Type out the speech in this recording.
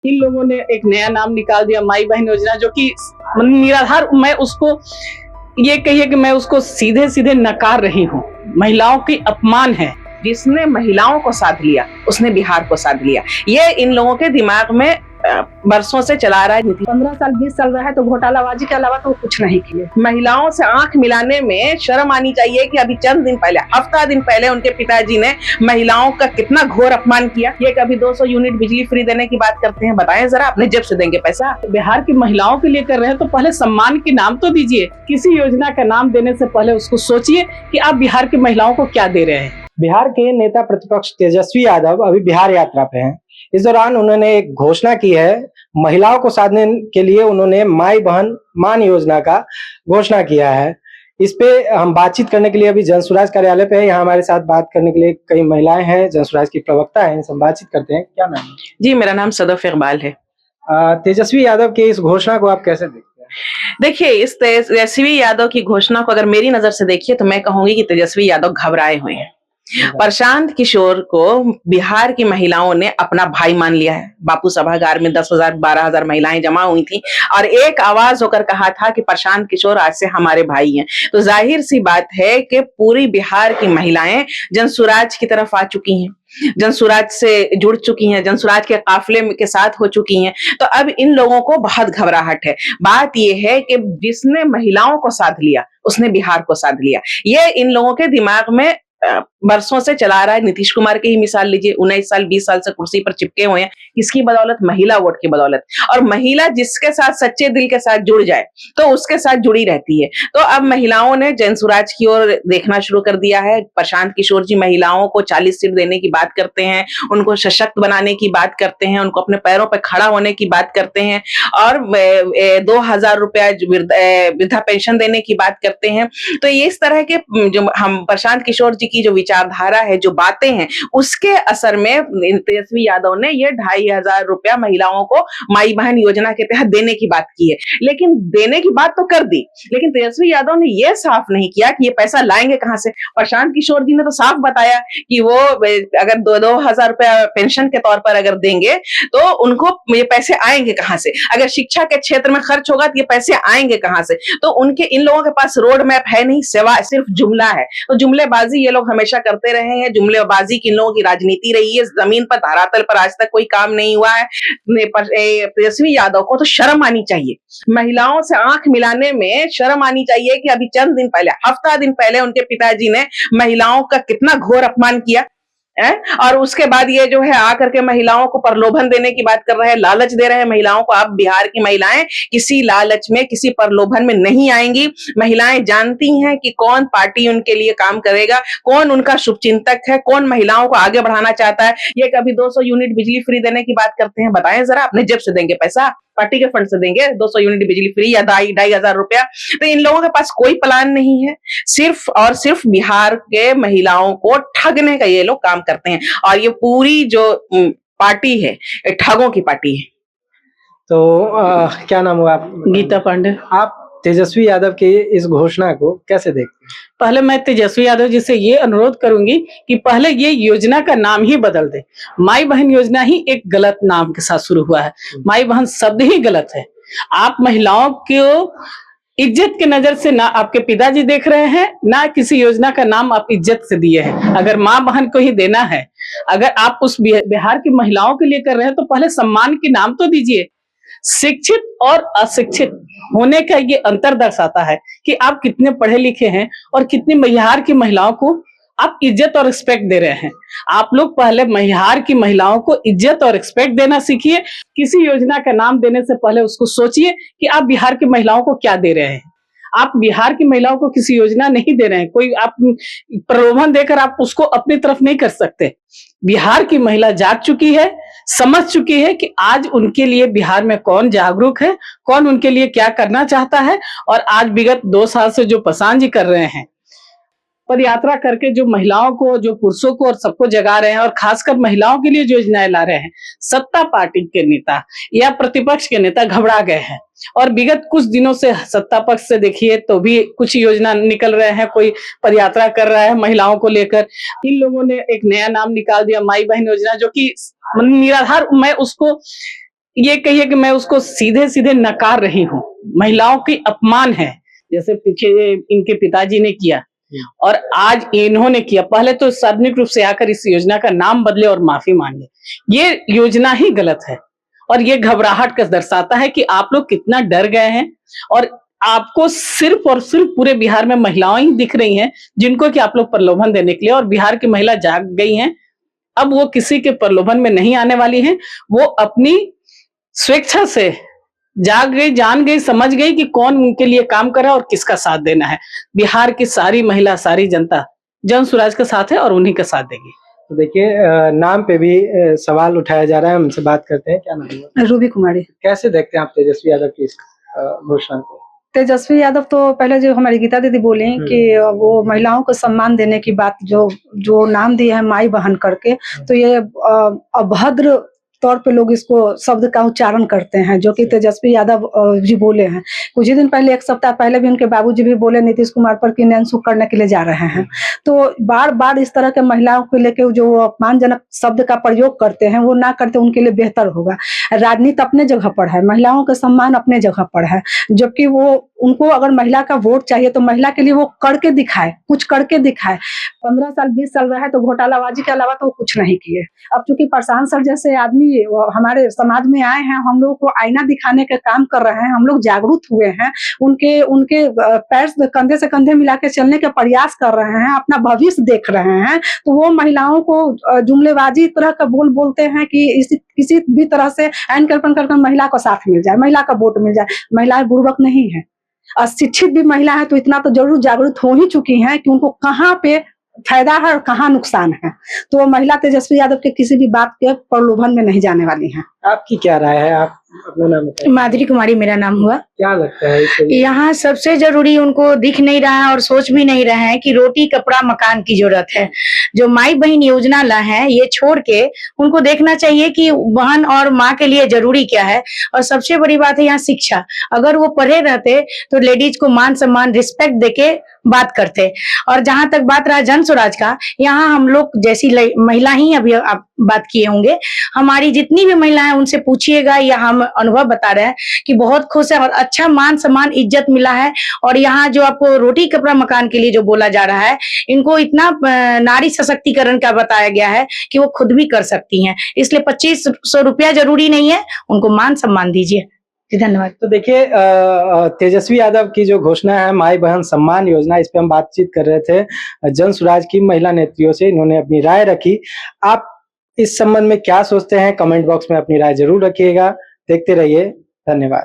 इन लोगों ने एक नया नाम निकाल दिया, माई बहन योजना, जो कि निराधार, मैं उसको ये कहिए कि मैं उसको सीधे सीधे नकार रही हूँ। महिलाओं की अपमान है। जिसने महिलाओं को साध लिया उसने बिहार को साध लिया। ये इन लोगों के दिमाग में बरसों से चला रहा है। 15 साल 20 साल रहा है तो घोटालाबाजी के अलावा तो कुछ नहीं किए। महिलाओं से आंख मिलाने में शर्म आनी चाहिए कि अभी चंद दिन पहले, हफ्ता दिन पहले उनके पिताजी ने महिलाओं का कितना घोर अपमान किया। ये कभी 200 यूनिट बिजली फ्री देने की बात करते हैं, बताएं जरा, अपने जेब से देंगे पैसा? बिहार की महिलाओं के लिए कर रहे हैं तो पहले सम्मान के नाम तो दीजिए। किसी योजना का नाम देने से पहले उसको सोचिए कि आप बिहार की महिलाओं को क्या दे रहे हैं। बिहार के नेता प्रतिपक्ष तेजस्वी यादव अभी बिहार यात्रा पे हैं। इस दौरान उन्होंने एक घोषणा की है। महिलाओं को साधने के लिए उन्होंने माई बहन मान योजना का घोषणा किया है। इस पे हम बातचीत करने के लिए अभी जनसुराज कार्यालय पे है। यहाँ हमारे साथ बात करने के लिए कई महिलाएं हैं, जनसुराज की प्रवक्ता हैं, इनसे हम बातचीत करते हैं। क्या नाम है? जी, मेरा नाम सदफ इकबाल है। तेजस्वी यादव की इस घोषणा को आप कैसे देखते हैं? देखिए, इस तेजस्वी यादव की घोषणा को अगर मेरी नजर से देखिए तो मैं कहूंगी कि तेजस्वी यादव घबराए हुए हैं। प्रशांत किशोर को बिहार की महिलाओं ने अपना भाई मान लिया है। बापू सभागार में 10,000 12,000 महिलाएं जमा हुई थी और एक आवाज होकर कहा था कि प्रशांत किशोर आज से हमारे भाई हैं। तो जाहिर सी बात है कि पूरी बिहार की महिलाएं जनसुराज की तरफ आ चुकी हैं, जनसुराज से जुड़ चुकी हैं, जनसुराज के काफिले के साथ हो चुकी हैं। तो अब इन लोगों को बहुत घबराहट है। बात यह है कि जिसने महिलाओं को साध लिया उसने बिहार को साध लिया। ये इन लोगों के दिमाग में बरसों से चला रहा है। नीतीश कुमार की ही मिसाल लीजिए, 19 साल 20 साल से कुर्सी पर चिपके हुए हैं। किसकी बदौलत? महिला वोट की बदौलत। और महिला जिसके साथ सच्चे दिल के साथ जुड़ जाए तो उसके साथ जुड़ी रहती है। तो अब महिलाओं ने जनसुराज की ओर देखना शुरू कर दिया है। प्रशांत किशोर जी महिलाओं को 40 सीट देने की बात करते हैं, उनको सशक्त बनाने की बात करते हैं, उनको अपने पैरों पर खड़ा होने की बात करते हैं और 2,000 रुपया वृद्धा पेंशन देने की बात करते हैं। तो ये इस तरह के जो हम प्रशांत किशोर जी की जो विचारधारा है, जो बातें हैं, उसके असर में तेजस्वी यादव ने ये 2,500 रुपया महिलाओं को माई बहन योजना के तहत देने की बात की है। लेकिन देने की बात तो कर दी, लेकिन तेजस्वी यादव ने यह साफ नहीं किया कि ये पैसा लाएंगे कहां से। प्रशांत किशोर जी ने तो साफ बताया कि वो अगर 2,000 रुपया पेंशन के तौर पर अगर देंगे तो उनको ये पैसे आएंगे कहां से। अगर शिक्षा के क्षेत्र में खर्च होगा तो ये पैसे आएंगे कहां से। तो उनके इन लोगों के पास रोड मैप है नहीं, सिर्फ जुमला है। तो जुमलेबाजी ये लोग हमेशा करते रहे हैं। जुमलेबाजी की इन लोगों की राजनीति रही है। जमीन पर, धरातल पर आज तक कोई काम नहीं हुआ है। तेजस्वी यादव को तो शर्म आनी चाहिए। महिलाओं से आंख मिलाने में शर्म आनी चाहिए कि अभी चंद दिन पहले, हफ्ता दिन पहले उनके पिताजी ने महिलाओं का कितना घोर अपमान किया है। और उसके बाद ये जो है आकर के महिलाओं को प्रलोभन देने की बात कर रहे हैं, लालच दे रहे हैं महिलाओं को। अब बिहार की महिलाएं किसी लालच में, किसी प्रलोभन में नहीं आएंगी। महिलाएं जानती हैं कि कौन पार्टी उनके लिए काम करेगा, कौन उनका शुभचिंतक है, कौन महिलाओं को आगे बढ़ाना चाहता है। ये कभी 200 यूनिट बिजली फ्री देने की बात करते हैं, बताएं जरा, अपने जेब से देंगे पैसा? पार्टी के फंड से देंगे 200 यूनिट बिजली फ्री या 2,500 रुपया? तो इन लोगों के पास कोई प्लान नहीं है। सिर्फ और सिर्फ बिहार के महिलाओं को ठगने का ये लोग काम करते हैं। और ये पूरी जो पार्टी है, ठगों की पार्टी है। तो क्या नाम हुआ आप? गीता पांडे। आप तेजस्वी यादव की इस घोषणा को कैसे देखते हैं? पहले मैं तेजस्वी यादव जी से ये अनुरोध करूंगी कि पहले ये योजना का नाम ही बदल दे। माई बहन योजना ही एक गलत नाम के साथ शुरू हुआ है। माई बहन शब्द ही गलत है। आप महिलाओं को इज्जत की नजर से ना आपके पिताजी देख रहे हैं, ना किसी योजना का नाम आप इज्जत से दिए हैं। अगर माँ बहन को ही देना है, अगर आप उस बिहार की महिलाओं के लिए कर रहे हैं तो पहले सम्मान के नाम तो दीजिए। शिक्षित और अशिक्षित होने का ये अंतर दर्शाता है कि आप कितने पढ़े लिखे हैं और कितनी बिहार की महिलाओं को आप इज्जत और रिस्पेक्ट दे रहे हैं। आप लोग पहले बिहार की महिलाओं को इज्जत और रिस्पेक्ट देना सीखिए। किसी योजना का नाम देने से पहले उसको सोचिए कि आप बिहार की महिलाओं को क्या दे रहे हैं। आप बिहार की महिलाओं को किसी योजना नहीं दे रहे हैं। कोई आप प्रलोभन देकर आप उसको अपनी तरफ नहीं कर सकते। बिहार की महिला जाग चुकी है, समझ चुकी है कि आज उनके लिए बिहार में कौन जागरूक है, कौन उनके लिए क्या करना चाहता है। और आज विगत 2 साल से जो प्रशांत जी कर रहे हैं, पद यात्रा करके जो महिलाओं को, जो पुरुषों को और सबको जगा रहे हैं और खासकर महिलाओं के लिए जो योजनाएं ला रहे हैं, सत्ता पार्टी के नेता या प्रतिपक्ष के नेता घबरा गए हैं। और विगत कुछ दिनों से सत्ता पक्ष से देखिए तो भी कुछ योजना निकल रहे हैं, कोई पदयात्रा कर रहा है महिलाओं को लेकर। इन लोगों ने एक नया नाम निकाल दिया, माई बहन योजना, जो कि निराधार, मैं उसको ये कहिए कि मैं उसको सीधे सीधे नकार रही हूँ। महिलाओं की अपमान है, जैसे पीछे इनके पिताजी ने किया और आज इन्होंने किया। पहले तो सार्वजनिक रूप से आकर इस योजना का नाम बदले और माफी मांगे। ये योजना ही गलत है और ये घबराहट का दर्शाता है कि आप लोग कितना डर गए हैं और आपको सिर्फ और सिर्फ पूरे बिहार में महिलाएं ही दिख रही हैं जिनको कि आप लोग प्रलोभन देने के लिए, और बिहार की महिला जाग गई हैं। अब वो किसी के प्रलोभन में नहीं आने वाली हैं। वो अपनी स्वेच्छा से जाग गई, जान गई, समझ गई कि कौन उनके लिए काम कर रहा है और किसका साथ देना है। बिहार की सारी महिला, सारी जनता जन स्वराज का साथ है और उन्हीं का साथ देगी। तो देखिए नाम पे भी सवाल उठाया जा रहा है, हमसे बात करते हैं। क्या नाम है? रूबी कुमारी। कैसे देखते हैं आप तेजस्वी यादव की इस घोषणा को? तेजस्वी यादव तो पहले जो हमारी गीता दीदी बोली कि वो महिलाओं को सम्मान देने की बात, जो नाम दिए है माई बहन करके, तो ये अभद्र तौर पे लोग इसको शब्द का उच्चारण करते हैं, जो कि तेजस्वी यादव जी बोले हैं। कुछ ही दिन पहले, एक सप्ताह पहले भी उनके बाबूजी भी बोले नीतीश कुमार पर कि नैनसुख करने के लिए जा रहे हैं। तो बार बार इस तरह के महिलाओं को लेके जो अपमानजनक शब्द का प्रयोग करते हैं वो ना करते, उनके लिए बेहतर होगा। राजनीति अपने जगह पर है, महिलाओं का सम्मान अपने जगह पर है, जबकि उनको अगर महिला का वोट चाहिए तो महिला के लिए वो करके दिखाए, कुछ करके दिखाए। 15 साल 20 साल रहे तो घोटालाबाजी के अलावा तो वो कुछ नहीं किए। अब चूंकि प्रशांत सर जैसे आदमी हमारे समाज में आए हैं, हम लोग को आईना दिखाने का काम कर रहे हैं, हम लोग जागरूक हुए हैं, उनके पैर कंधे से कंधे मिला के चलने के प्रयास कर रहे हैं, अपना भविष्य देख रहे हैं, तो वो महिलाओं को जुमलेबाजी तरह का बोलते हैं कि किसी भी तरह से ऐन कल्पन कर महिला को साथ मिल जाए, महिला का वोट मिल जाए। महिलाएं बुर्बक नहीं है, अशिक्षित भी महिला है तो इतना तो जरूर जागरूक हो ही चुकी हैं कि उनको कहाँ पे फायदा है और कहाँ नुकसान है। तो महिला तेजस्वी यादव के किसी भी बात के प्रलोभन में नहीं जाने वाली हैं। आपकी क्या राय है? आप अपना नाम बताइए। माधुरी कुमारी मेरा नाम हुआ। क्या लगता है इससे? यहाँ सबसे जरूरी उनको दिख नहीं रहा है और सोच भी नहीं रहे हैं कि रोटी कपड़ा मकान की जरूरत है। जो माई बहन योजना ला है, ये छोड़ के उनको देखना चाहिए कि बहन और माँ के लिए जरूरी क्या है। और सबसे बड़ी बात है यहाँ शिक्षा। अगर वो पढ़े रहते तो लेडीज को मान सम्मान रिस्पेक्ट देके बात करते। और जहां तक बात रहा जन स्वराज का, यहाँ हम लोग जैसी महिला ही अभी आप बात किए होंगे, हमारी जितनी भी महिला है उनसे पूछिएगा या हम अनुभव बता रहे हैं कि बहुत खुश है और अच्छा मान सम्मान इज्जत मिला है। और यहाँ जो आपको रोटी कपड़ा मकान के लिए जो बोला जा रहा है, इनको इतना नारी सशक्तिकरण का बताया गया है कि वो खुद भी कर सकती हैं। इसलिए 2500 रुपया जरूरी नहीं है, उनको मान सम्मान दीजिए। धन्यवाद। तो देखिए तेजस्वी यादव की जो घोषणा है माई बहन सम्मान योजना, इस पे हम बातचीत कर रहे थे जन स्वराज की महिला नेत्रियों से। इन्होंने अपनी राय रखी। आप इस संबंध में क्या सोचते हैं? कमेंट बॉक्स में अपनी राय जरूर रखिएगा। देखते रहिए। धन्यवाद।